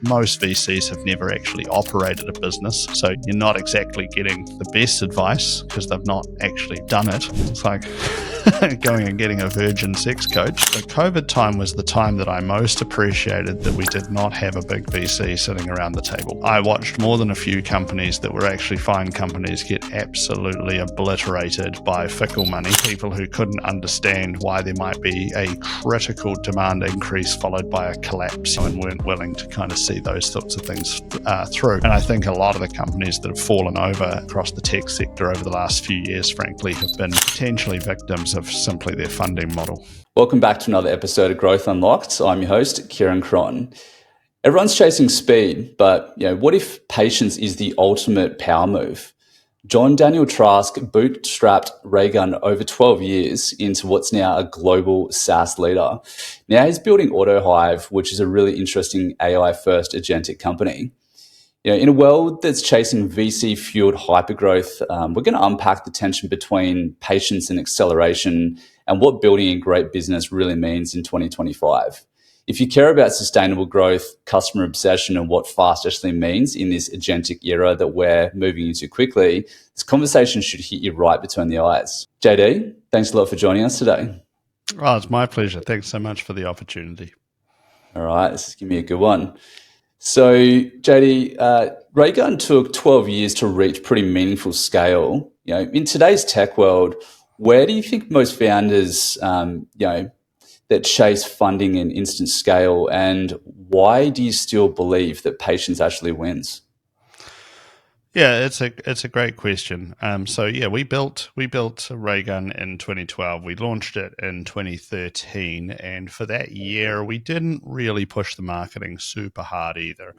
Most VCs have never actually operated a business, so you're not exactly getting the best advice because they've not actually done it. It's like going and getting a virgin sex coach. The COVID time was the time that I most appreciated that we did not have a big VC sitting around the table. I watched more than a few companies that were actually fine companies get absolutely obliterated by fickle money, people who couldn't understand why there might be a critical demand increase followed by a collapse and weren't willing to kind of see those sorts of things through. And I think a lot of the companies that have fallen over across the tech sector over the last few years, frankly, have been potentially victims of simply their funding model. Welcome back to another episode of Growth Unlocked. I'm your host, Kieran Krohn. Everyone's chasing speed, but what if patience is the ultimate power move? John-Daniel Trask bootstrapped Raygun over 12 years into what's now a global SaaS leader. Now he's building AutoHive, which is a really interesting AI-first agentic company. In a world that's chasing VC-fueled hypergrowth, we're going to unpack the tension between patience and acceleration and what building a great business really means in 2025. If you care about sustainable growth, customer obsession, and what fast actually means in this agentic era that we're moving into quickly, this conversation should hit you right between the eyes. JD, thanks a lot for joining us today. Oh, it's my pleasure. Thanks so much for the opportunity. All right, this is going to be a good one. So, JD, Raygun took 12 years to reach pretty meaningful scale. In today's tech world, where do you think most founders, that chase funding and instant scale, and why do you still believe that patience actually wins? Yeah, it's a great question. We built Raygun in 2012. We launched it in 2013, and for that year, we didn't really push the marketing super hard either.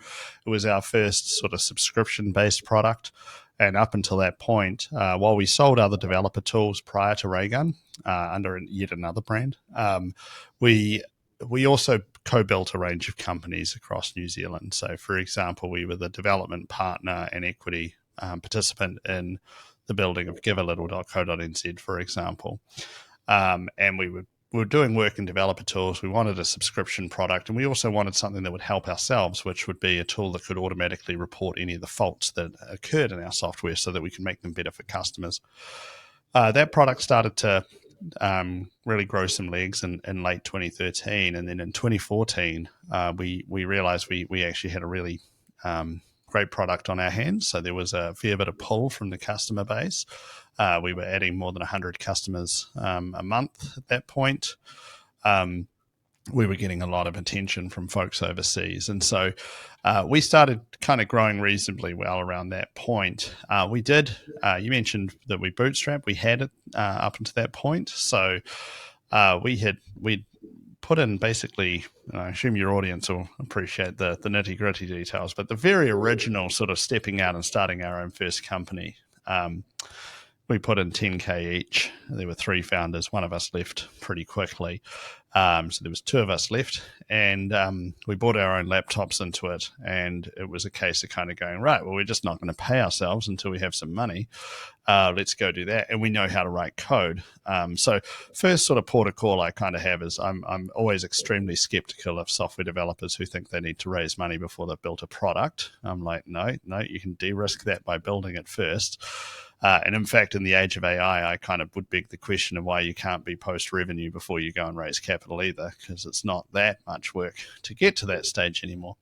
It was our first sort of subscription-based product, and up until that point, while we sold other developer tools prior to Raygun under yet another brand, we also co-built a range of companies across New Zealand. So, for example, we were the development partner and equity participant in the building of givealittle.co.nz, for example. And we were doing work in developer tools. We wanted a subscription product, and we also wanted something that would help ourselves, which would be a tool that could automatically report any of the faults that occurred in our software so that we could make them better for customers. That product started to really grow some legs in late 2013, and then in 2014 we realized we actually had a really great product on our hands. So there was a fair bit of pull from the customer base. We were adding more than 100 customers a month at that point. We were getting a lot of attention from folks overseas, and so we started kind of growing reasonably well around that point. We did, you mentioned that we bootstrapped. We had it up until that point. So we'd put in basically, I assume your audience will appreciate the nitty gritty details, but the very original sort of stepping out and starting our own first company, we put in 10K each. There were 3 founders. One of us left pretty quickly. So there was 2 of us left, and we bought our own laptops into it, and it was a case of kind of going, right, well, we're just not going to pay ourselves until we have some money. Let's go do that. And we know how to write code. So first sort of port of call I kind of have is I'm always extremely skeptical of software developers who think they need to raise money before they've built a product. I'm like, no, you can de-risk that by building it first. And in fact, in the age of AI, I kind of would beg the question of why you can't be post-revenue before you go and raise capital either, because it's not that much work to get to that stage anymore.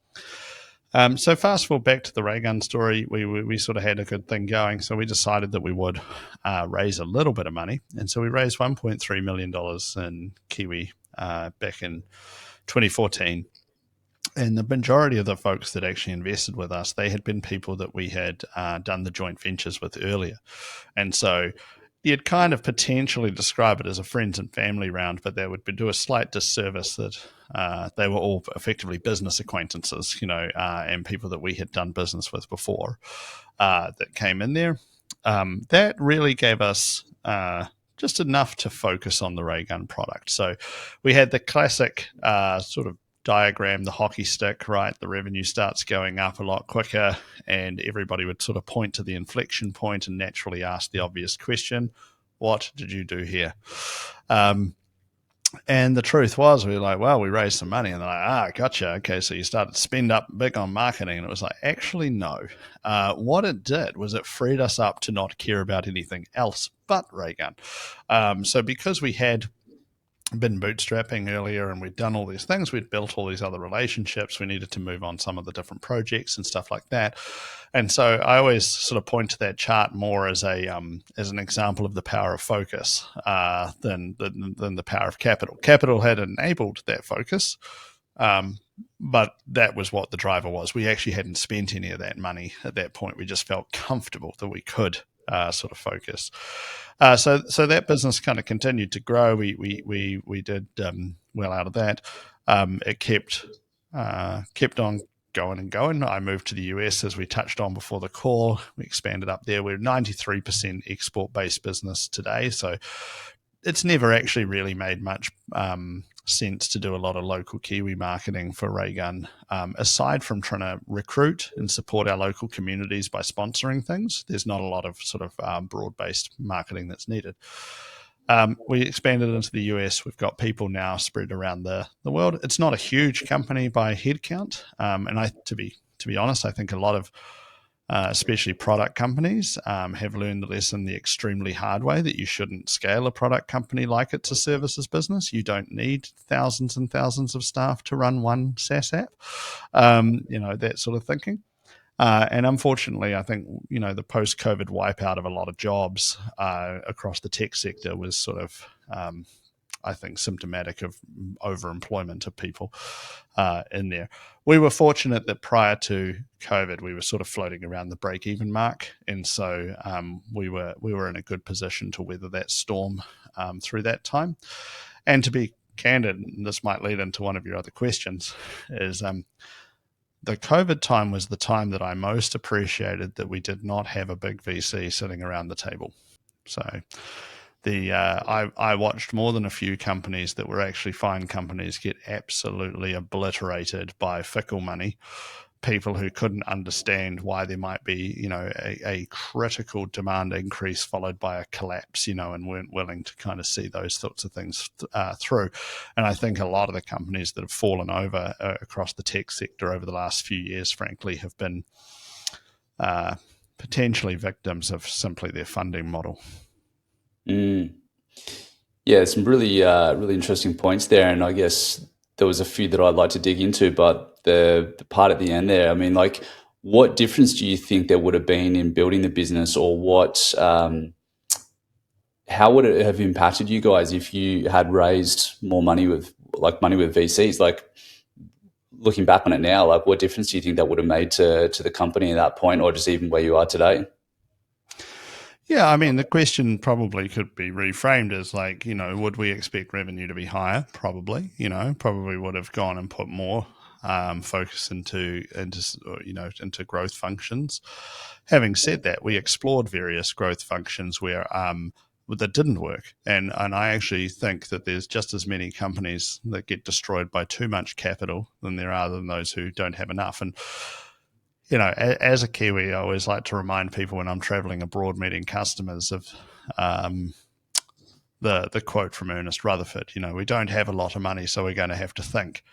So fast forward back to the Raygun story, we sort of had a good thing going, so we decided that we would raise a little bit of money. And so we raised $1.3 million in Kiwi back in 2014. And the majority of the folks that actually invested with us, they had been people that we had done the joint ventures with earlier. And so you'd kind of potentially describe it as a friends and family round, but that would do a slight disservice that they were all effectively business acquaintances, and people that we had done business with before that came in there. That really gave us just enough to focus on the Raygun product. So we had the classic sort of diagram, the hockey stick, right? The revenue starts going up a lot quicker, and everybody would sort of point to the inflection point and naturally ask the obvious question, what did you do here? And the truth was, we were like, well, we raised some money. And they're like, gotcha. Okay, so you started to spend up big on marketing. And it was like, actually, no. What it did was it freed us up to not care about anything else but Raygun. So because we had been bootstrapping earlier and we'd done all these things, we'd built all these other relationships, we needed to move on some of the different projects and stuff like that. And so I always sort of point to that chart more as an example of the power of focus than the power of capital. Capital had enabled that focus, but that was what the driver was. We actually hadn't spent any of that money at that point. We just felt comfortable that we could sort of focus. So that business kind of continued to grow. We did well out of that. It kept on going and going. I moved to the US, as we touched on before the call. We expanded up there. We're 93% export-based business today, so it's never actually really made much sense to do a lot of local Kiwi marketing for Raygun, aside from trying to recruit and support our local communities by sponsoring things. There's not a lot of sort of broad-based marketing that's needed. We expanded into the US. We've got people now spread around the world. It's not a huge company by headcount, and to be honest, I think a lot of especially product companies have learned the lesson the extremely hard way that you shouldn't scale a product company like it's a services business. You don't need thousands and thousands of staff to run one SaaS app, that sort of thinking. And unfortunately, I think, the post-COVID wipeout of a lot of jobs across the tech sector was sort of, I think, symptomatic of overemployment of people in there. We were fortunate that prior to COVID, we were sort of floating around the break-even mark, and so we were in a good position to weather that storm through that time. And to be candid, and this might lead into one of your other questions, is the COVID time was the time that I most appreciated that we did not have a big VC sitting around the table. So I watched more than a few companies that were actually fine companies get absolutely obliterated by fickle money, people who couldn't understand why there might be, a critical demand increase followed by a collapse, and weren't willing to kind of see those sorts of things through. And I think a lot of the companies that have fallen over across the tech sector over the last few years, frankly, have been potentially victims of simply their funding model. Yeah, some really interesting points there, and I guess there was a few that I'd like to dig into, but the part at the end there, I mean, like, what difference do you think there would have been in building the business, or what? How would it have impacted you guys if you had raised more money with VCs? Like, looking back on it now, like, what difference do you think that would have made to the company at that point, or just even where you are today? Yeah, I mean, the question probably could be reframed as like, would we expect revenue to be higher? Probably, probably would have gone and put more focus into growth functions. Having said that, we explored various growth functions where that didn't work, and I actually think that there's just as many companies that get destroyed by too much capital than there are than those who don't have enough. And as a Kiwi, I always like to remind people when I'm traveling abroad meeting customers of the quote from Ernest Rutherford, we don't have a lot of money, so we're going to have to think.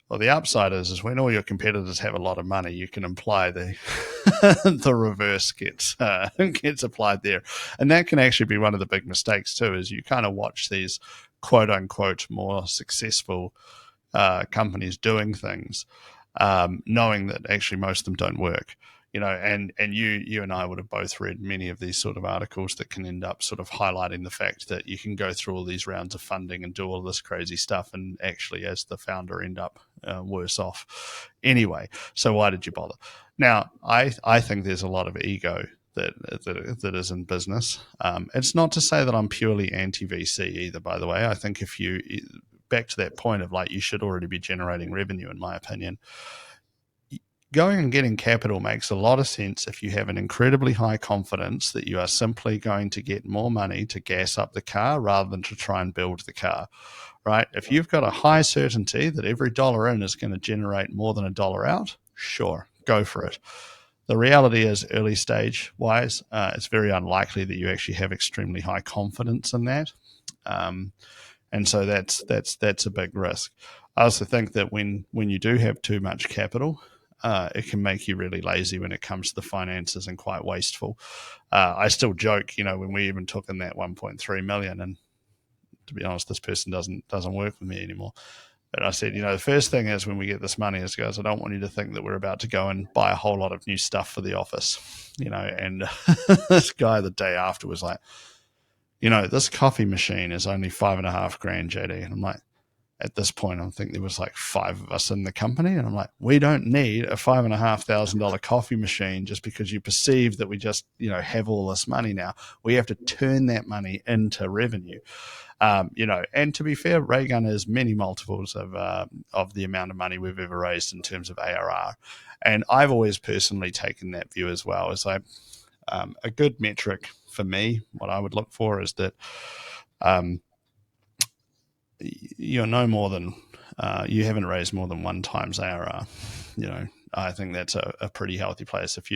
Well, the upside is when all your competitors have a lot of money, you can imply the the reverse gets applied there. And that can actually be one of the big mistakes too, is you kind of watch these quote unquote more successful companies doing things, knowing that actually most of them don't work. And you and I would have both read many of these sort of articles that can end up sort of highlighting the fact that you can go through all these rounds of funding and do all this crazy stuff, and actually, as the founder, end up worse off anyway. So why did you bother? Now, I think there's a lot of ego that is in business. It's not to say that I'm purely anti-VC either, by the way. I think if you back to that point of like, you should already be generating revenue, in my opinion. Going and getting capital makes a lot of sense if you have an incredibly high confidence that you are simply going to get more money to gas up the car rather than to try and build the car, right? If you've got a high certainty that every dollar in is going to generate more than a dollar out, sure, go for it. The reality is, early stage wise, it's very unlikely that you actually have extremely high confidence in that. And so that's a big risk. I also think that when you do have too much capital, it can make you really lazy when it comes to the finances and quite wasteful. I still joke, when we even took in that 1.3 million, and to be honest, this person doesn't work with me anymore. But I said, the first thing is when we get this money is, guys, I don't want you to think that we're about to go and buy a whole lot of new stuff for the office, and this guy the day after was like, this coffee machine is only $5,500, JD. And I'm like, at this point, I think there was like 5 of us in the company. And I'm like, we don't need a $5,500 coffee machine just because you perceive that we just, have all this money now. We have to turn that money into revenue. And to be fair, Raygun is many multiples of the amount of money we've ever raised in terms of ARR. And I've always personally taken that view as well. As a good metric for me, what I would look for is that you're no more than you haven't raised more than 1 times ARR. I think that's a pretty healthy place. If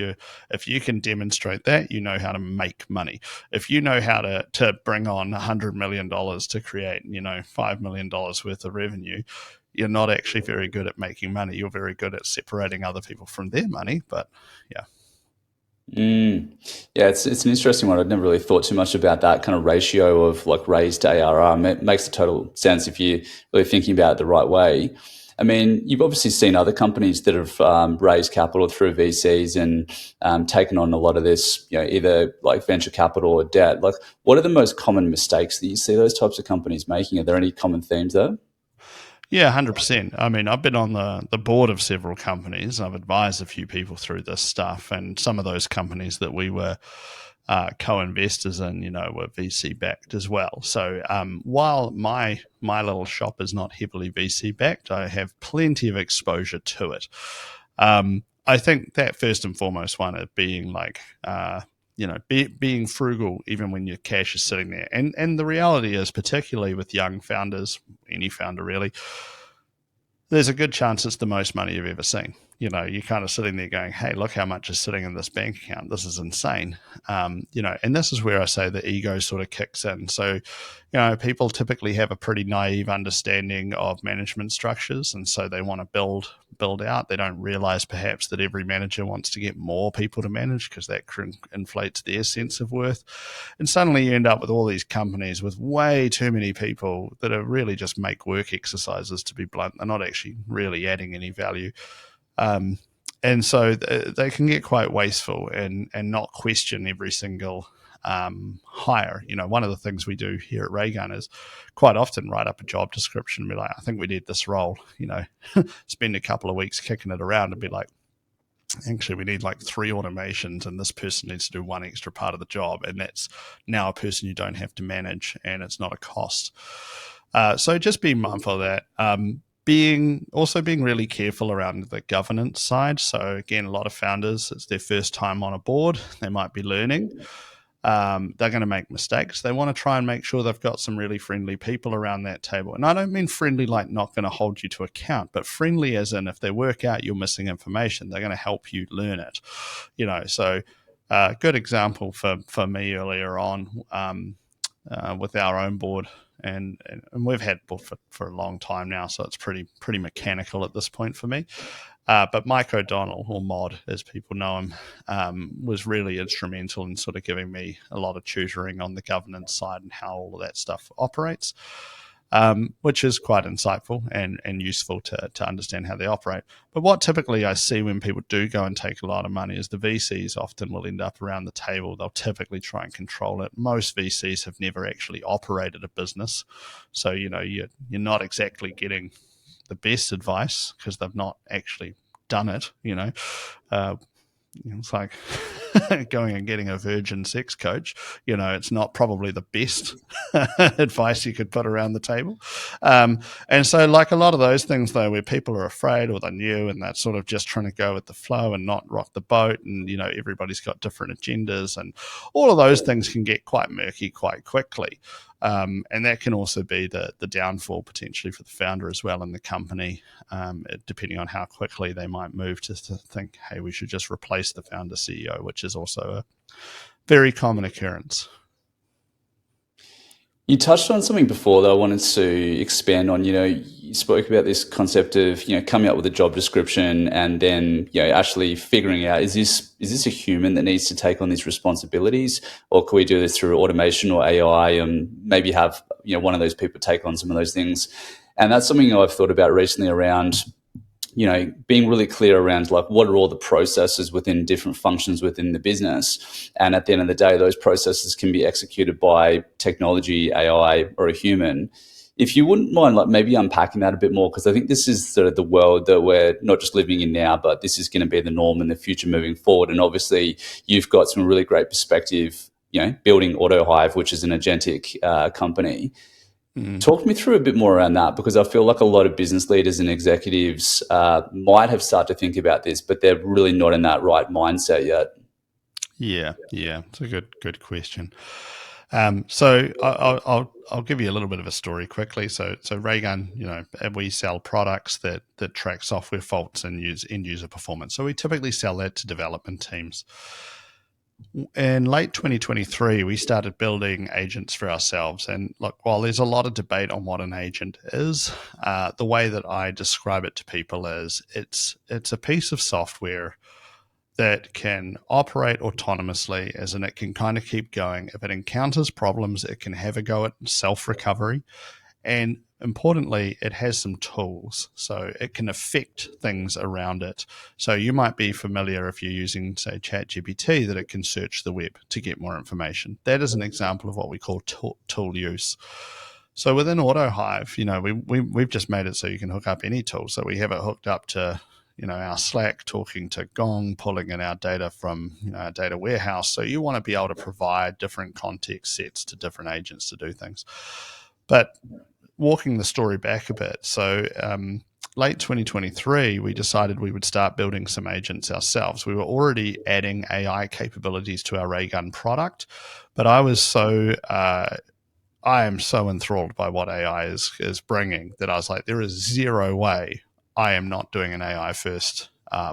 you can demonstrate that, you know how to make money. If you know how to bring on $100 million to create, $5 million worth of revenue, you're not actually very good at making money. You're very good at separating other people from their money. But yeah. Yeah, it's an interesting one. I'd never really thought too much about that kind of ratio of like raised to ARR. It makes a total sense if you're really thinking about it the right way. I mean, you've obviously seen other companies that have raised capital through VCs and taken on a lot of this, either like venture capital or debt. Like, what are the most common mistakes that you see those types of companies making? Are there any common themes there? Yeah, 100%. I mean, I've been on the board of several companies. I've advised a few people through this stuff, and some of those companies that we were co-investors in, were VC backed as well. So while my little shop is not heavily VC backed, I have plenty of exposure to it. I think that first and foremost one is being like, being frugal even when your cash is sitting there. And the reality is, particularly with young founders, any founder really, there's a good chance it's the most money you've ever seen. You're kind of sitting there going, hey, look how much is sitting in this bank account. This is insane. And this is where I say the ego sort of kicks in. So, people typically have a pretty naive understanding of management structures. And so they want to build out. They don't realize perhaps that every manager wants to get more people to manage because that inflates their sense of worth. And suddenly you end up with all these companies with way too many people that are really just make work exercises, to be blunt. They're not actually really adding any value. And so they can get quite wasteful and not question every single hire. One of the things we do here at Raygun is quite often write up a job description and be like, I think we need this role, spend a couple of weeks kicking it around and be like, actually, we need like 3 automations and this person needs to do 1 extra part of the job. And that's now a person you don't have to manage and it's not a cost. So just be mindful of that. Being really careful around the governance side. So again, a lot of founders, it's their first time on a board. They might be learning. They're going to make mistakes. They want to try and make sure they've got some really friendly people around that table. And I don't mean friendly like not going to hold you to account, but friendly as in if they work out you're missing information, they're going to help you learn it. So good example for me earlier on with our own board. And we've had board for a long time now, so it's pretty mechanical at this point for me. But Mike O'Donnell, or Mod, as people know him, was really instrumental in sort of giving me a lot of tutoring on the governance side and how all of that stuff operates, which is quite insightful and useful to understand how they operate. But what typically I see when people do go and take a lot of money is the VCs often will end up around the table. They'll typically try and control it. Most VCs have never actually operated a business. So, you're not exactly getting the best advice because they've not actually done it. It's like going and getting a virgin sex coach. It's not probably the best advice you could put around the table. And so like a lot of those things though, where people are afraid or they're new and they're sort of just trying to go with the flow and not rock the boat, and everybody's got different agendas, and all of those things can get quite murky quite quickly. And that can also be the downfall potentially for the founder as well in the company, depending on how quickly they might move to think, hey, we should just replace the founder CEO, which is also a very common occurrence. You touched on something before that I wanted to expand on. You spoke about this concept of, coming up with a job description and then, actually figuring out, is this a human that needs to take on these responsibilities, or can we do this through automation or AI and maybe have, one of those people take on some of those things? And that's something I've thought about recently around, being really clear around like what are all the processes within different functions within the business. And at the end of the day, those processes can be executed by technology, AI, or a human. If you wouldn't mind like maybe unpacking that a bit more, because I think this is sort of the world that we're not just living in now, but this is going to be the norm in the future moving forward. And obviously you've got some really great perspective, building AutoHive, which is an agentic company. Talk me through a bit more around that, because I feel like a lot of business leaders and executives might have started to think about this, but they're really not in that right mindset yet. Yeah, it's a good question. So I'll give you a little bit of a story quickly. So Raygun, we sell products that track software faults and use end user performance. So we typically sell that to development teams. In late 2023, we started building agents for ourselves. And look, while there's a lot of debate on what an agent is, the way that I describe it to people is it's a piece of software that can operate autonomously, as in it can kind of keep going. If it encounters problems, it can have a go at self-recovery. And importantly, it has some tools, so it can affect things around it. So you might be familiar, if you're using, say, ChatGPT, that it can search the web to get more information. That is an example of what we call tool use. So within AutoHive, we've just made it so you can hook up any tool. So we have it hooked up to our Slack, talking to Gong, pulling in our data from our data warehouse. So you want to be able to provide different context sets to different agents to do things. But walking the story back a bit, so late 2023, we decided we would start building some agents ourselves. We were already adding AI capabilities to our Raygun product, but I am so enthralled by what AI is bringing that I was like, there is zero way I am not doing an AI first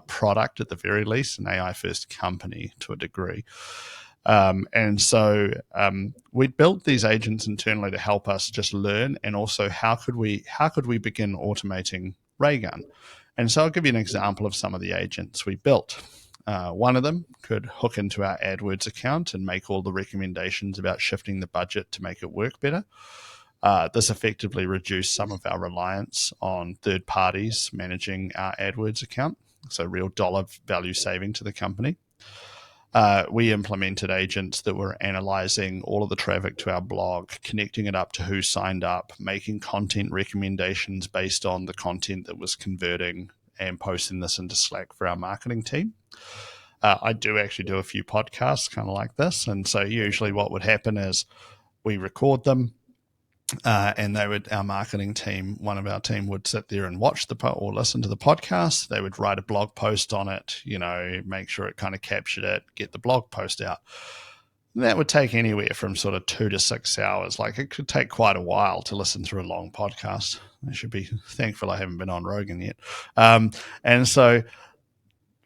product, at the very least, an AI first company to a degree. And so we built these agents internally to help us just learn, and also how could we begin automating Raygun. And so I'll give you an example of some of the agents we built. One of them could hook into our AdWords account and make all the recommendations about shifting the budget to make it work better. This effectively reduced some of our reliance on third parties managing our AdWords account, so real dollar value saving to the company. We implemented agents that were analyzing all of the traffic to our blog, connecting it up to who signed up, making content recommendations based on the content that was converting, and posting this into Slack for our marketing team. I do actually do a few podcasts kind of like this. And so usually what would happen is we record them, and our marketing team, one of our team would sit there and watch or listen to the podcast. They would write a blog post on it, make sure it kind of captured it, get the blog post out. And that would take anywhere from sort of 2 to 6 hours. Like, it could take quite a while to listen through a long podcast. I should be thankful I haven't been on Rogan yet. And so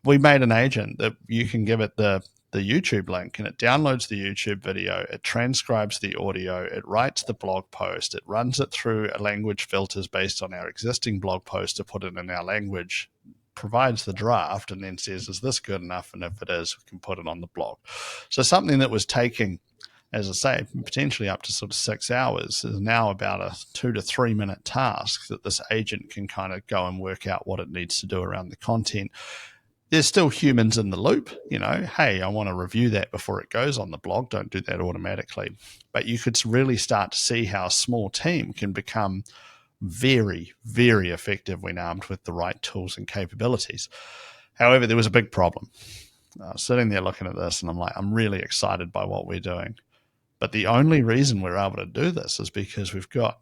we made an agent that you can give it the YouTube link, and it downloads the YouTube video, it transcribes the audio, it writes the blog post, it runs it through a language filters based on our existing blog post to put it in our language, provides the draft, and then says, is this good enough? And if it is, we can put it on the blog. So something that was taking, as I say, potentially up to sort of 6 hours is now about a 2 to 3 minute task that this agent can kind of go and work out what it needs to do around the content. There's still humans in the loop, hey, I want to review that before it goes on the blog. Don't do that automatically. But you could really start to see how a small team can become very, very effective when armed with the right tools and capabilities. However, there was a big problem. I was sitting there looking at this, and I'm like, I'm really excited by what we're doing. But the only reason we're able to do this is because we've got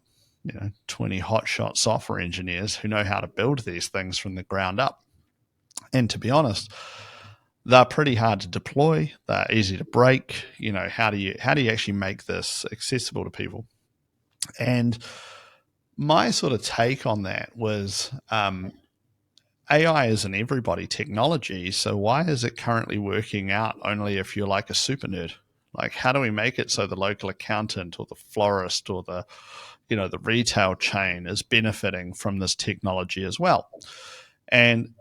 20 hotshot software engineers who know how to build these things from the ground up. And to be honest, they're pretty hard to deploy. They're easy to break. How do you actually make this accessible to people? And my sort of take on that was, AI is an everybody technology. So why is it currently working out only if you're like a super nerd? Like, how do we make it so the local accountant or the florist or the retail chain is benefiting from this technology as well? And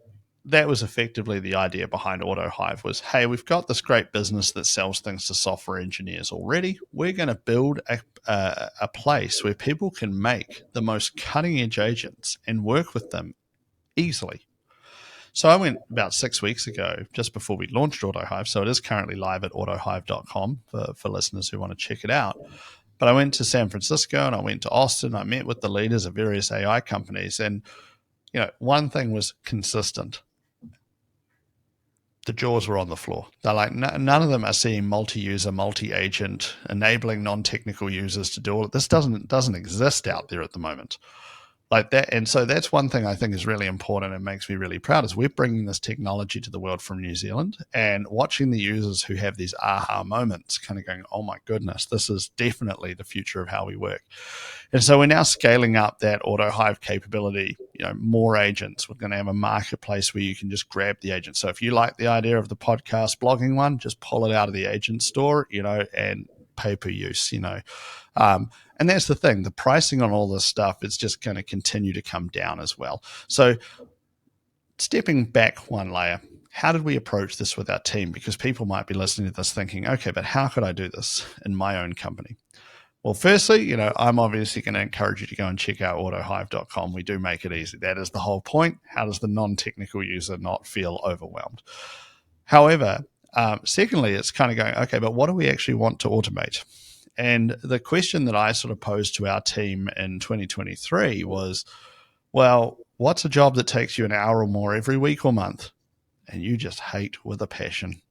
that was effectively the idea behind AutoHive was, hey, we've got this great business that sells things to software engineers already. We're going to build a place where people can make the most cutting edge agents and work with them easily. So I went about 6 weeks ago, just before we launched AutoHive. So it is currently live at autohive.com for listeners who want to check it out. But I went to San Francisco and I went to Austin. I met with the leaders of various AI companies. And, one thing was consistent. The jaws were on the floor. They're like, none of them are seeing multi-user, multi-agent, enabling non-technical users to do all of this. Doesn't exist out there at the moment. Like that. And so that's one thing I think is really important and makes me really proud is we're bringing this technology to the world from New Zealand and watching the users who have these aha moments kind of going, oh my goodness, this is definitely the future of how we work. And so we're now scaling up that AutoHive capability, more agents. We're going to have a marketplace where you can just grab the agent. So if you like the idea of the podcast blogging one, just pull it out of the agent store, and pay per use, and that's the thing. The pricing on all this stuff is just going to continue to come down as well. So stepping back one layer, how did we approach this with our team? Because people might be listening to this thinking, okay, but how could I do this in my own company? Well, firstly, I'm obviously going to encourage you to go and check out autohive.com. We do make it easy. That is the whole point. How does the non-technical user not feel overwhelmed? However, secondly, it's kind of going, okay, but what do we actually want to automate? And the question that I sort of posed to our team in 2023 was, well, what's a job that takes you an hour or more every week or month? And you just hate with a passion.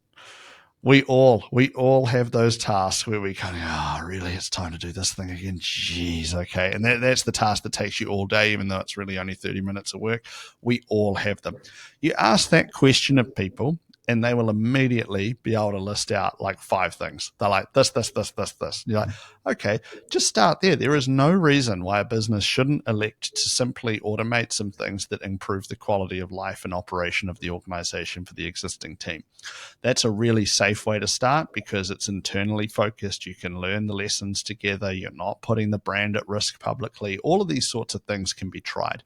We all have those tasks where we kind of, really, it's time to do this thing again. Jeez, okay. And that's the task that takes you all day, even though it's really only 30 minutes of work. We all have them. You ask that question of people, and they will immediately be able to list out like 5 things. They're like, this. You're like, okay, just start there. There is no reason why a business shouldn't elect to simply automate some things that improve the quality of life and operation of the organization for the existing team. That's a really safe way to start because it's internally focused. You can learn the lessons together. You're not putting the brand at risk publicly. All of these sorts of things can be tried.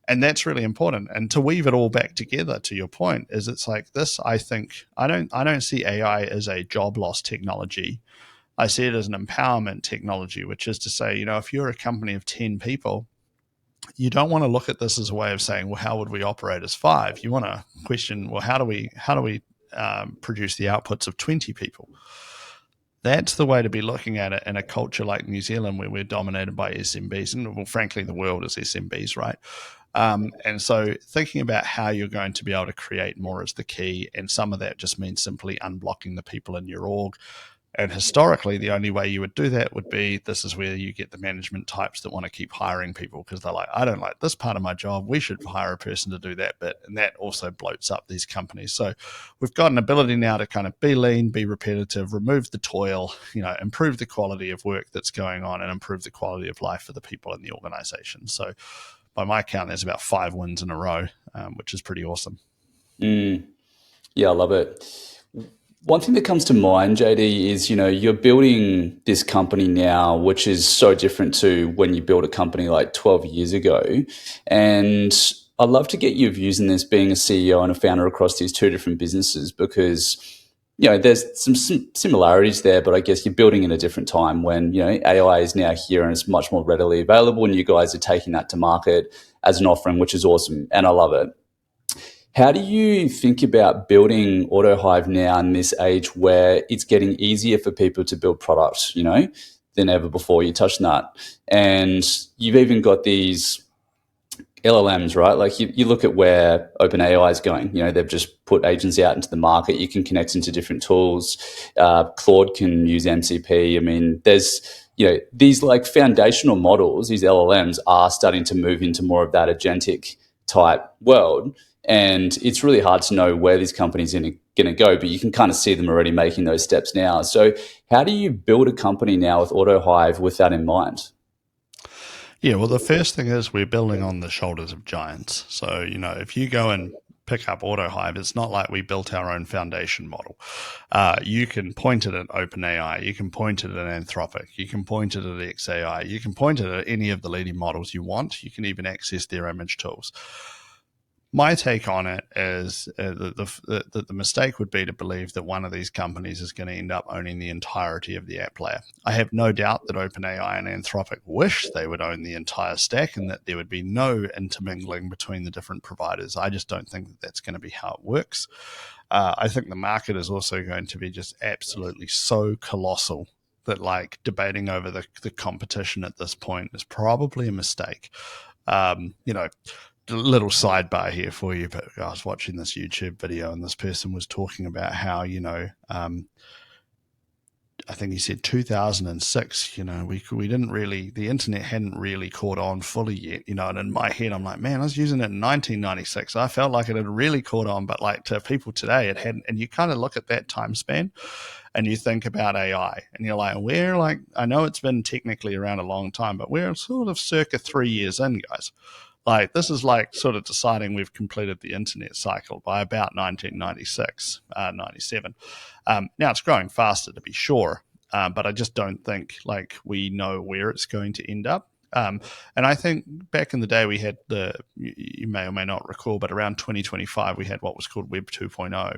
And that's really important. And to weave it all back together, to your point, is it's like this. I think I don't see AI as a job loss technology. I see it as an empowerment technology, which is to say, if you're a company of 10 people, you don't want to look at this as a way of saying, well, how would we operate as 5? You want to question, well, how do we produce the outputs of 20 people? That's the way to be looking at it in a culture like New Zealand, where we're dominated by SMBs, and well, frankly, the world is SMBs, right? And so thinking about how you're going to be able to create more is the key. And some of that just means simply unblocking the people in your org. And historically, the only way you would do that would be, this is where you get the management types that want to keep hiring people because they're like, I don't like this part of my job. We should hire a person to do that bit. And that also bloats up these companies. So we've got an ability now to kind of be lean, be repetitive, remove the toil, improve the quality of work that's going on and improve the quality of life for the people in the organization. So by my count, there's about 5 wins in a row, which is pretty awesome. Yeah, I love it. One thing that comes to mind, JD, is, you're building this company now, which is so different to when you built a company like 12 years ago. And I'd love to get your views on this, being a CEO and a founder across these 2 different businesses, because, there's some similarities there, but I guess you're building in a different time when, AI is now here and it's much more readily available, and you guys are taking that to market as an offering, which is awesome. And I love it. How do you think about building AutoHive now in this age where it's getting easier for people to build products, than ever before? You touched on that. And you've even got these LLMs, right? Like you look at where OpenAI is going. They've just put agents out into the market. You can connect into different tools. Claude can use MCP. I mean, there's, these like foundational models, these LLMs are starting to move into more of that agentic type world. And it's really hard to know where these companies are going to go, but you can kind of see them already making those steps now. So how do you build a company now with AutoHive with that in mind? Yeah, well, the first thing is we're building on the shoulders of giants. So, if you go and pick up AutoHive, it's not like we built our own foundation model. You can point it at OpenAI, you can point it at Anthropic, you can point it at XAI, you can point it at any of the leading models you want. You can even access their image tools. My take on it is that the mistake would be to believe that one of these companies is going to end up owning the entirety of the app layer. I have no doubt that OpenAI and Anthropic wish they would own the entire stack and that there would be no intermingling between the different providers. I just don't think that that's going to be how it works. I think the market is also going to be just absolutely so colossal that like debating over the competition at this point is probably a mistake. A little sidebar here for you, but I was watching this YouTube video and this person was talking about how, I think he said 2006, we didn't really, the internet hadn't really caught on fully yet, and in my head, I'm like, man, I was using it in 1996. I felt like it had really caught on, but like to people today, it hadn't. And you kind of look at that time span and you think about AI and you're like, I know it's been technically around a long time, but we're sort of circa 3 years in, guys. Like, this is like sort of deciding we've completed the internet cycle by about 1996, 97. Now it's growing faster to be sure, but I just don't think like we know where it's going to end up. And I think back in the day we had you may or may not recall, but around 2025 we had what was called Web 2.0.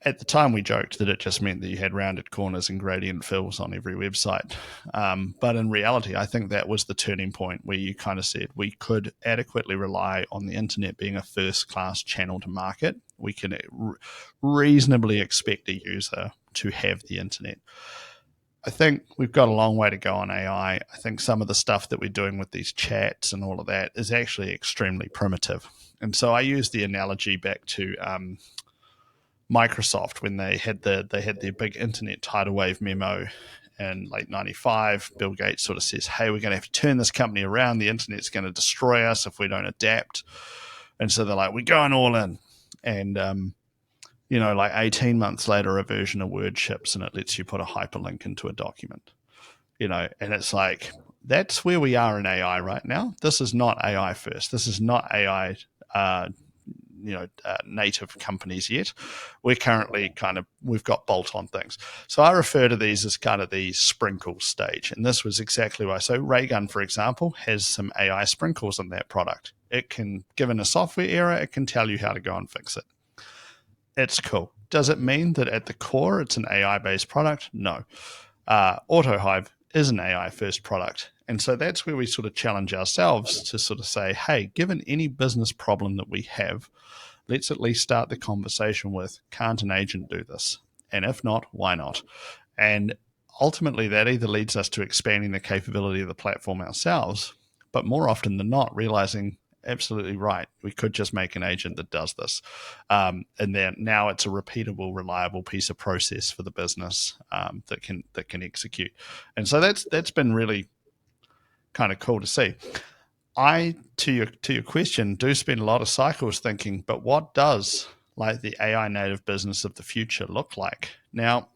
At the time, we joked that it just meant that you had rounded corners and gradient fills on every website. But in reality, I think that was the turning point where you kind of said we could adequately rely on the internet being a first-class channel to market. We can reasonably expect a user to have the internet. I think we've got a long way to go on AI. I think some of the stuff that we're doing with these chats and all of that is actually extremely primitive. And so I use the analogy back to Microsoft when they had their big internet tidal wave memo in late 95. Bill Gates sort of says, hey, we're going to have to turn this company around. The internet's going to destroy us if we don't adapt. And so they're like, we're going all in. And, like 18 months later, a version of Word ships and it lets you put a hyperlink into a document, and it's like, that's where we are in AI right now. This is not AI first. This is not AI native companies yet. We're currently we've got bolt-on things. So I refer to these as kind of the sprinkle stage. And this was exactly why. So Raygun, for example, has some AI sprinkles in that product. It can, given a software error, it can tell you how to go and fix it. It's cool. Does it mean that at the core it's an AI-based product? No. AutoHive is an AI-first product. And so that's where we sort of challenge ourselves to sort of say, hey, given any business problem that we have, let's at least start the conversation with, can't an agent do this? And if not, why not? And ultimately, that either leads us to expanding the capability of the platform ourselves, but more often than not, realizing, absolutely right, we could just make an agent that does this. And then now it's a repeatable, reliable piece of process for the business that can execute. And so that's been really kind of cool to see. I, to your question, do spend a lot of cycles thinking, but what does like the AI native business of the future look like? Now,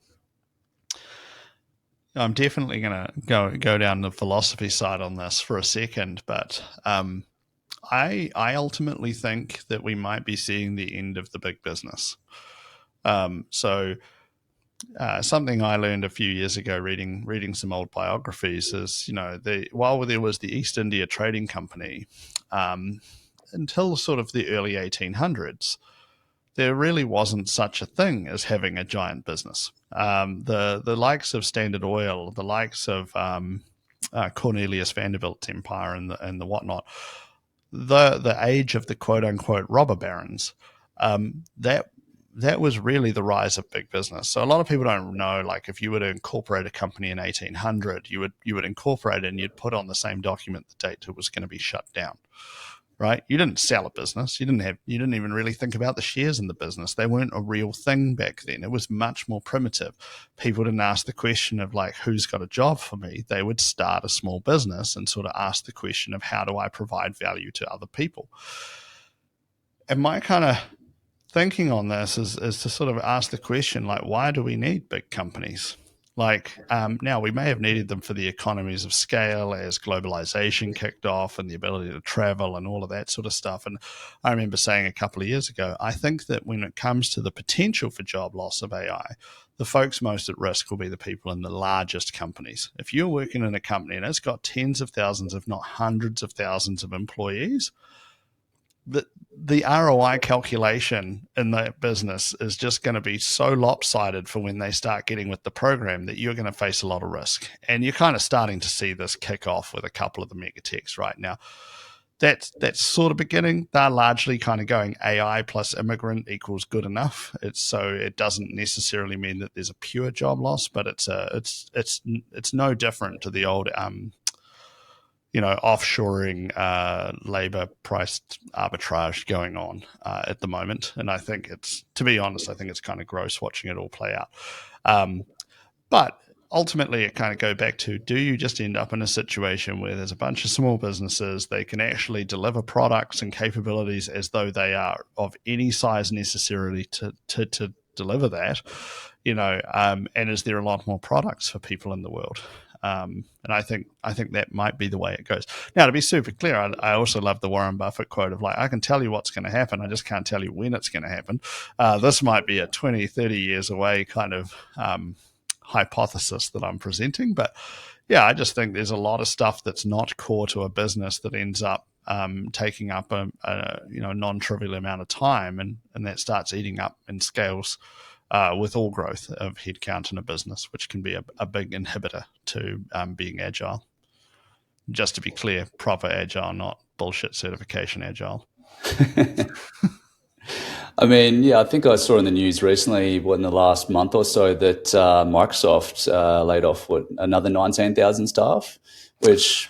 I'm definitely going to go down the philosophy side on this for a second, but I ultimately think that we might be seeing the end of the big business. Something I learned a few years ago reading some old biographies is, while there was the East India Trading Company, until sort of the early 1800s, there really wasn't such a thing as having a giant business. The likes of Standard Oil, the likes of Cornelius Vanderbilt's empire and the whatnot, the age of the quote unquote robber barons, that was really the rise of big business. So a lot of people don't know, like if you were to incorporate a company in 1800, you would incorporate it and you'd put on the same document the date it was going to be shut down, right? You didn't sell a business. You didn't even really think about the shares in the business. They weren't a real thing back then. It was much more primitive. People didn't ask the question of like, who's got a job for me? They would start a small business and sort of ask the question of, how do I provide value to other people? And my kind of thinking on this is to sort of ask the question, like, why do we need big companies? Now we may have needed them for the economies of scale as globalization kicked off and the ability to travel and all of that sort of stuff. And I remember saying a couple of years ago, I think that when it comes to the potential for job loss of AI, the folks most at risk will be the people in the largest companies. If you're working in a company and it's got tens of thousands, if not hundreds of thousands of employees, the ROI calculation in that business is just going to be so lopsided for when they start getting with the program that you're going to face a lot of risk. And you're kind of starting to see this kick off with a couple of the mega techs right now. That's sort of beginning. They're largely kind of going AI plus immigrant equals good enough. It doesn't necessarily mean that there's a pure job loss, but it's no different to the old offshoring labor price arbitrage going on at the moment. And I think to be honest, I think it's kind of gross watching it all play out. But ultimately, it kind of go back to, do you just end up in a situation where there's a bunch of small businesses, they can actually deliver products and capabilities as though they are of any size necessarily to deliver that, and is there a lot more products for people in the world? And I think that might be the way it goes. Now, to be super clear, I also love the Warren Buffett quote of I can tell you what's going to happen. I just can't tell you when it's going to happen. This might be a 20, 30 years away kind of hypothesis that I'm presenting. But yeah, I just think there's a lot of stuff that's not core to a business that ends up taking up a non-trivial amount of time, and that starts eating up and scales with all growth of headcount in a business, which can be a big inhibitor to being agile. Just to be clear, proper agile, not bullshit certification agile. I mean, yeah, I think I saw in the news recently, in the last month or so, that Microsoft laid off another 19,000 staff, which,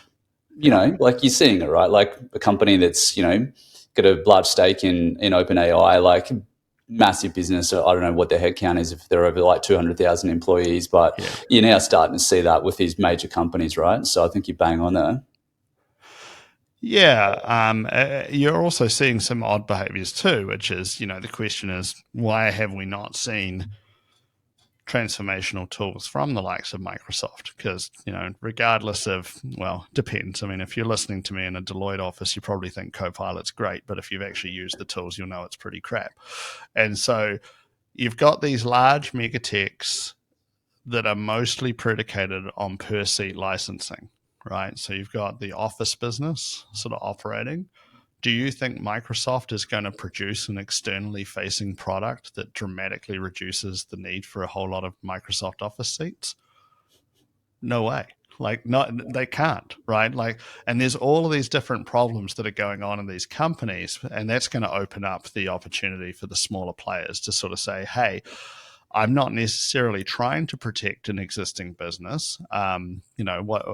like you're seeing it, right? Like a company that's, got a large stake in OpenAI, like massive business. I don't know what their headcount is if they're over 200,000 employees, but you're now starting to see that with these major companies, right? So I think you're bang on there. Yeah, you're also seeing some odd behaviors too, which is, the question is, why have we not seen transformational tools from the likes of Microsoft? Because, regardless of, depends. I mean, if you're listening to me in a Deloitte office, you probably think Copilot's great, but if you've actually used the tools, you'll know it's pretty crap. And so you've got these large mega techs that are mostly predicated on per seat licensing, right? So you've got the office business sort of operating. Do you think Microsoft is going to produce an externally facing product that dramatically reduces the need for a whole lot of Microsoft Office seats? No way. No, they can't, right? And there's all of these different problems that are going on in these companies, and that's going to open up the opportunity for the smaller players to sort of say, hey, I'm not necessarily trying to protect an existing business. What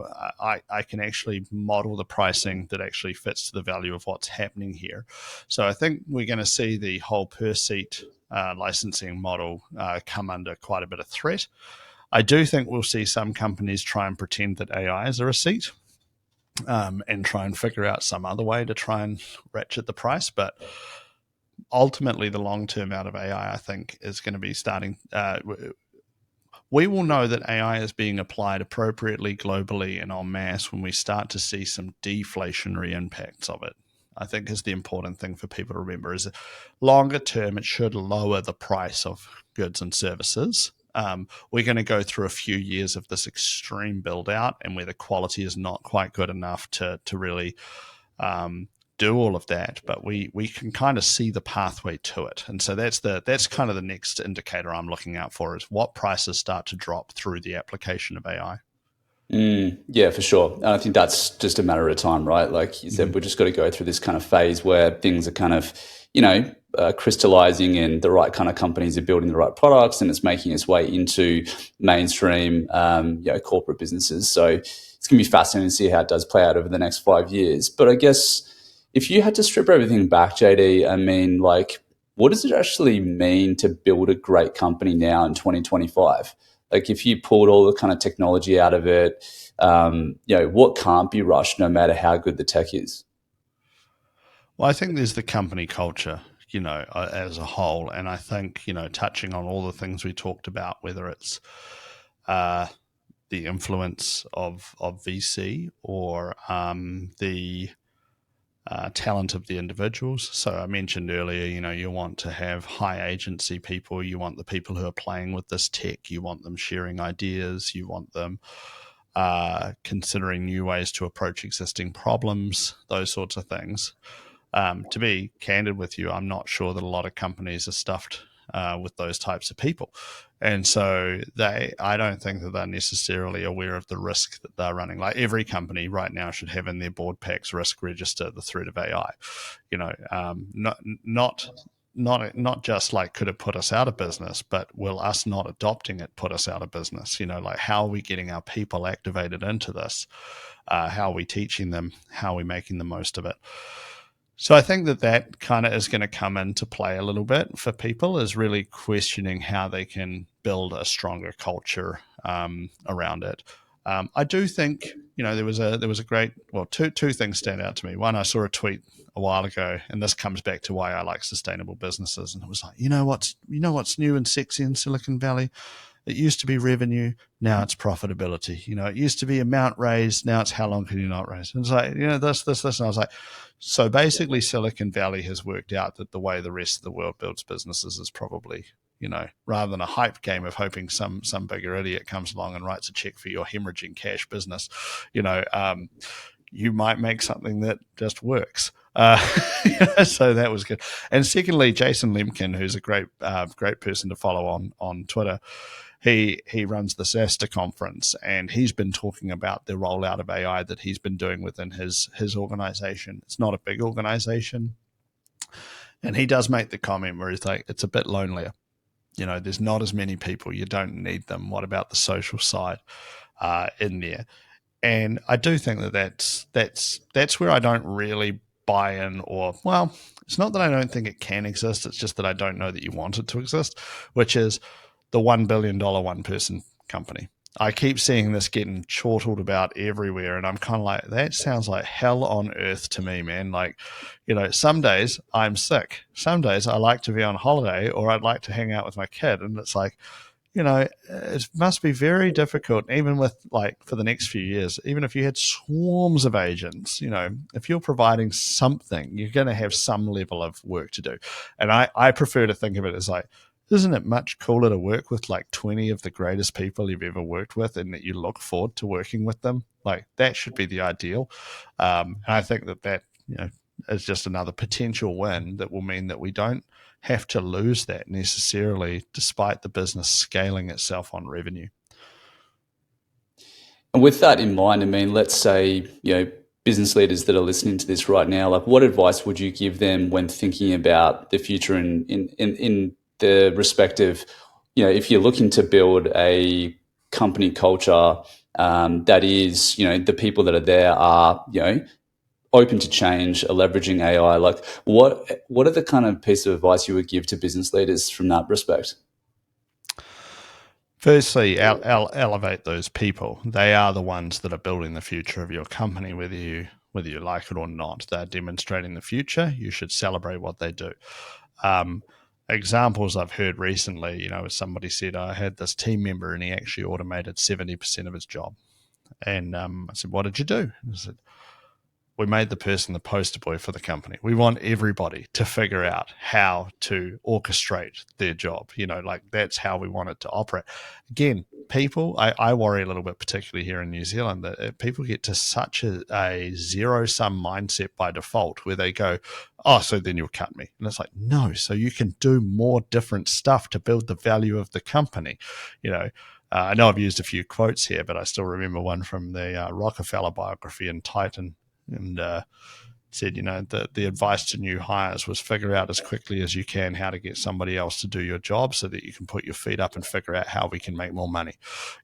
I can actually model the pricing that actually fits to the value of what's happening here. So I think we're going to see the whole per seat licensing model come under quite a bit of threat. I do think we'll see some companies try and pretend that AI is a receipt and try and figure out some other way to try and ratchet the price, but ultimately, the long-term out of AI, I think, is going to be starting. We will know that AI is being applied appropriately globally and en masse when we start to see some deflationary impacts of it. I think is the important thing for people to remember is longer term, it should lower the price of goods and services. We're going to go through a few years of this extreme build out and where the quality is not quite good enough to really do all of that, but we can kind of see the pathway to it. And so that's kind of the next indicator I'm looking out for, is what prices start to drop through the application of AI. Yeah, for sure. And I think that's just a matter of time, right? Like you said, we've just got to go through this kind of phase where things are kind of, crystallizing, and the right kind of companies are building the right products, and it's making its way into mainstream, corporate businesses. So it's going to be fascinating to see how it does play out over the next 5 years. But I guess if you had to strip everything back, JD, I mean, what does it actually mean to build a great company now in 2025? Like if you pulled all the kind of technology out of it, what can't be rushed no matter how good the tech is? Well, I think there's the company culture, as a whole. And I think, touching on all the things we talked about, whether it's the influence of VC or the talent of the individuals. So I mentioned earlier, you want to have high agency people. You want the people who are playing with this tech. You want them sharing ideas. You want them considering new ways to approach existing problems, those sorts of things. To be candid with you, I'm not sure that a lot of companies are stuffed with those types of people. And so I don't think that they're necessarily aware of the risk that they're running. Like every company right now should have in their board packs risk register the threat of AI. Not just like could it put us out of business, but will us not adopting it put us out of business? Like how are we getting our people activated into this? How are we teaching them? How are we making the most of it? So I think that kind of is going to come into play a little bit for people, is really questioning how they can build a stronger culture around it. I do think there was a great, two things stand out to me. One, I saw a tweet a while ago, and this comes back to why I like sustainable businesses. And it was like, what's new and sexy in Silicon Valley? It used to be revenue, now it's profitability. It used to be amount raised, now it's how long can you not raise? And it's like, this. And I was like, so basically Silicon Valley has worked out that the way the rest of the world builds businesses is probably, rather than a hype game of hoping some bigger idiot comes along and writes a check for your hemorrhaging cash business, you might make something that just works. So that was good. And secondly, Jason Lemkin, who's a great person to follow on Twitter, he runs the SaaS conference, and he's been talking about the rollout of AI that he's been doing within his organization. It's not a big organization, and he does make the comment where he's like, it's a bit lonelier. There's not as many people. You don't need them. What about the social side in there? And I do think that's where I don't really buy in, it's not that I don't think it can exist. It's just that I don't know that you want it to exist, which is the $1 billion one person company. I keep seeing this getting chortled about everywhere, and I'm kind of like, that sounds like hell on earth to me, man. Like, some days I'm sick. Some days I like to be on holiday, or I'd like to hang out with my kid. And it's like, it must be very difficult, even with for the next few years, even if you had swarms of agents, if you're providing something, you're going to have some level of work to do. And I prefer to think of it as like, isn't it much cooler to work with 20 of the greatest people you've ever worked with, and that you look forward to working with them? Like, that should be the ideal. And I think that is just another potential win that will mean that we don't have to lose that necessarily, despite the business scaling itself on revenue. And with that in mind, I mean, let's say, business leaders that are listening to this right now, what advice would you give them when thinking about the future in the respective, if you're looking to build a company culture that is, the people that are there are, open to change, are leveraging AI, what are the kind of piece of advice you would give to business leaders from that respect? Firstly, elevate those people. They are the ones that are building the future of your company, whether you like it or not. They're demonstrating the future. You should celebrate what they do. Examples I've heard recently, somebody said, I had this team member and he actually automated 70% of his job. And I said, what did you do? And I said, we made the person the poster boy for the company. We want everybody to figure out how to orchestrate their job. That's how we want it to operate. Again, people, I worry a little bit, particularly here in New Zealand, that people get to such a zero-sum mindset by default where they go, oh, so then you'll cut me. And it's like, no, so you can do more different stuff to build the value of the company. I know I've used a few quotes here, but I still remember one from the Rockefeller biography in Titan, and said, the advice to new hires was figure out as quickly as you can how to get somebody else to do your job so that you can put your feet up and figure out how we can make more money.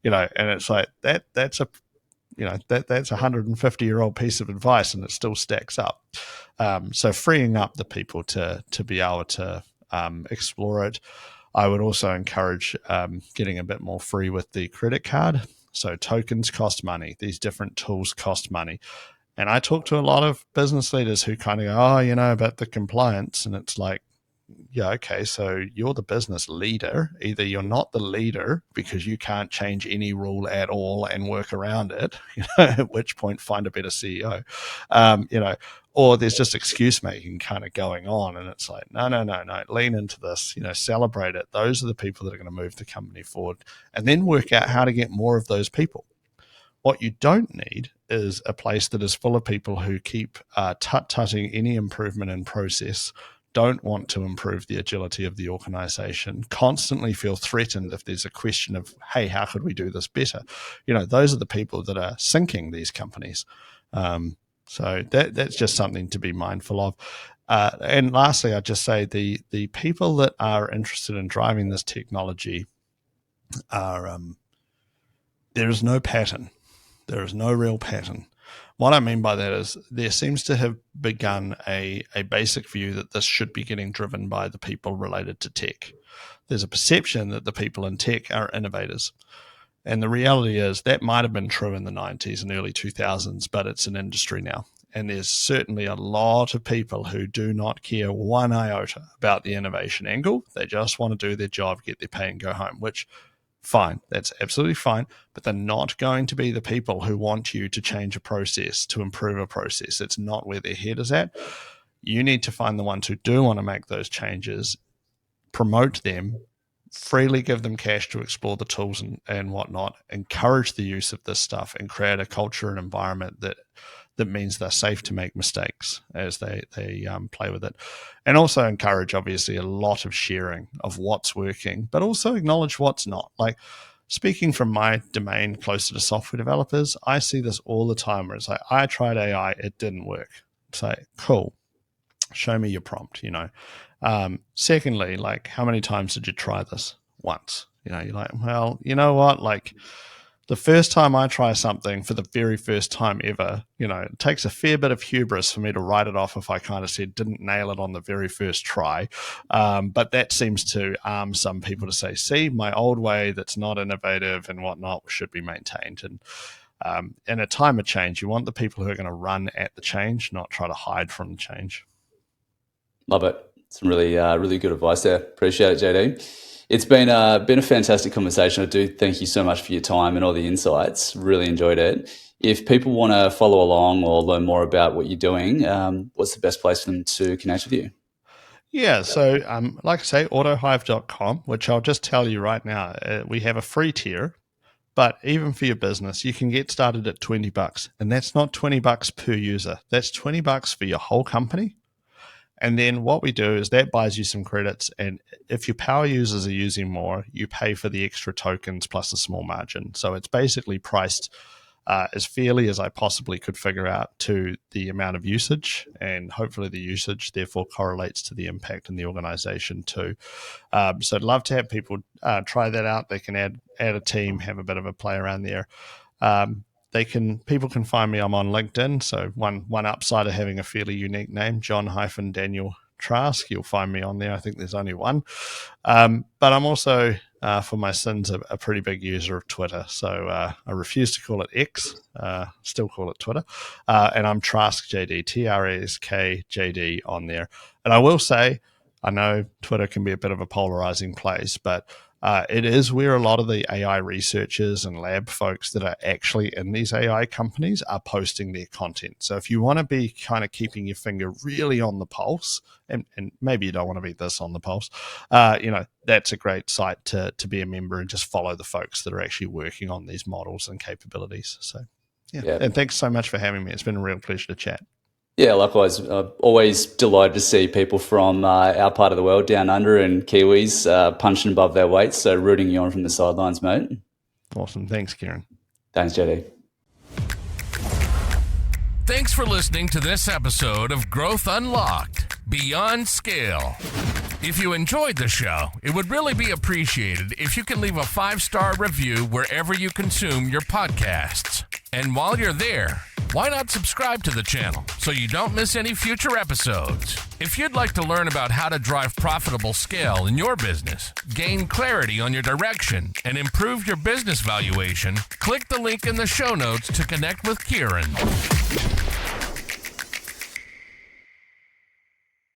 And it's like that's a 150-year-old piece of advice, and it still stacks up. So freeing up the people to be able to explore it. I would also encourage getting a bit more free with the credit card. So tokens cost money. These different tools cost money. And I talk to a lot of business leaders who kind of go, about the compliance. And it's like, yeah, okay, so you're the business leader. Either you're not the leader because you can't change any rule at all and work around it, at which point find a better CEO, or there's just excuse making kind of going on. And it's like, no, lean into this, celebrate it. Those are the people that are going to move the company forward, and then work out how to get more of those people. What you don't need is a place that is full of people who keep tut-tutting any improvement in process, don't want to improve the agility of the organization, constantly feel threatened if there's a question of, hey, how could we do this better? Those are the people that are sinking these companies. So that's just something to be mindful of. And lastly, I'd just say the people that are interested in driving this technology are there is no pattern. There is no real pattern. What I mean by that is there seems to have begun a basic view that this should be getting driven by the people related to tech. There's a perception that the people in tech are innovators. And the reality is that might have been true in the 90s and early 2000s, but it's an industry now. And there's certainly a lot of people who do not care one iota about the innovation angle. They just want to do their job, get their pay, and go home, which fine, that's absolutely fine, but they're not going to be the people who want you to change a process, to improve a process. It's not where their head is at. You need to find the ones who do want to make those changes, promote them, freely give them cash to explore the tools and whatnot, encourage the use of this stuff, and create a culture and environment that means they're safe to make mistakes as they play with it. And also encourage, obviously, a lot of sharing of what's working, but also acknowledge what's not. Like, speaking from my domain closer to software developers, I see this all the time where it's like, I tried AI, it didn't work. It's like, cool, show me your prompt, Secondly, like, how many times did you try this? Once. You're like, well, you know what? Like, the first time I try something for the very first time ever, it takes a fair bit of hubris for me to write it off if I kind of said didn't nail it on the very first try. But that seems to arm some people to say, see, my old way that's not innovative and whatnot should be maintained. And in a time of change, you want the people who are going to run at the change, not try to hide from the change. Love it. Some really good advice there. Appreciate it, JD. It's been a fantastic conversation. I do thank you so much for your time and all the insights. Really enjoyed it. If people want to follow along or learn more about what you're doing, what's the best place for them to connect with you? Yeah, so like I say, autohive.com, which I'll just tell you right now, we have a free tier, but even for your business, you can get started at $20, and that's not $20 per user. That's $20 for your whole company. And then what we do is that buys you some credits. And if your power users are using more, you pay for the extra tokens plus a small margin. So it's basically priced as fairly as I possibly could figure out to the amount of usage. And hopefully the usage therefore correlates to the impact in the organization too. So I'd love to have people try that out. They can add a team, have a bit of a play around there. People can find me. I'm on LinkedIn. So one upside of having a fairly unique name, John-Daniel Trask. You'll find me on there. I think there's only one. But I'm also, for my sins, a pretty big user of Twitter. So I refuse to call it X, still call it Twitter. And I'm Trask JD, Trask JD on there. And I will say, I know Twitter can be a bit of a polarizing place, but it is where a lot of the AI researchers and lab folks that are actually in these AI companies are posting their content. So if you want to be kind of keeping your finger really on the pulse, and maybe you don't want to be this on the pulse, that's a great site to be a member and just follow the folks that are actually working on these models and capabilities. So, yeah. And thanks so much for having me. It's been a real pleasure to chat. Yeah, likewise. Always delighted to see people from our part of the world, down under, and Kiwis punching above their weight. So rooting you on from the sidelines, mate. Awesome. Thanks, Kieran. Thanks, JD. Thanks for listening to this episode of Growth Unlocked Beyond Scale. If you enjoyed the show, it would really be appreciated if you can leave a 5-star review wherever you consume your podcasts. And while you're there, why not subscribe to the channel so you don't miss any future episodes? If you'd like to learn about how to drive profitable scale in your business, gain clarity on your direction, and improve your business valuation, click the link in the show notes to connect with Kieran.